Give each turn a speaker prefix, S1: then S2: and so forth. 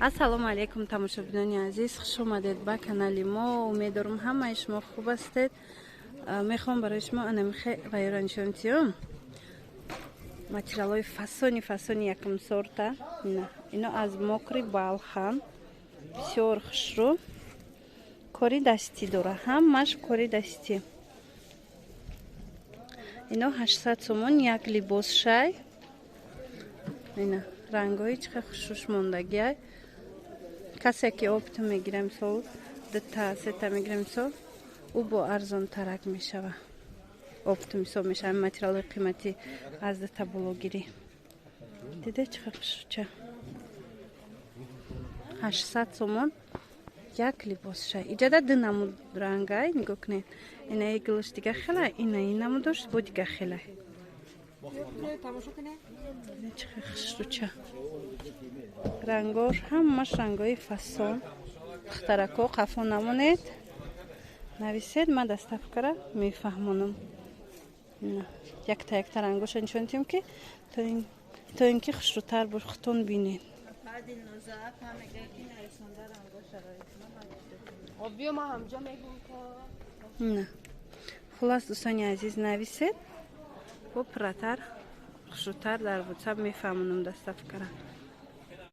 S1: ассалому алейкум тамошобинони азиз, хуш омадед ба канали мо. Умедворам ҳамаи шумо хуб ҳастед. Мехоҳам барои шумо анамихе вайёра нишон диҳам. материалҳои фасони якум сорта. Ино аз мокри балхан, бисёр хушрӯ, кори дастӣ дора, ҳамаш кори дастӣ. Ино 800 сомон як либос шай. Ина рангҳои чӣ қадar хушрӯш мондагиай. касе ки опта мегирад, мисол дта сета мегирад, мисол ӯ бо арзонтарак мешава. опта мисол мешава материалҳои қиматӣ аз дта бологирӣ. диде чӣ қадar хушрӯча. 800 сомон як либос шай. Иҷада ду намуд рангай, нигоҳ кунед. Ина иглаш дига хела, ина ин намудош бо дига хела. чӣ қадar хушрӯча. рангош ҳамаш рангҳои фасон. духтарако қафо намонед, нависед, ман доставкара мефаҳмонам. якта рангоша нишон диҳам ки то ин ки хушрӯтар бош, хутон бинед. хулос дӯстони азиз, нависед бо пиратар хушрӯтар дар ватсап мефаҳмонам доставкара.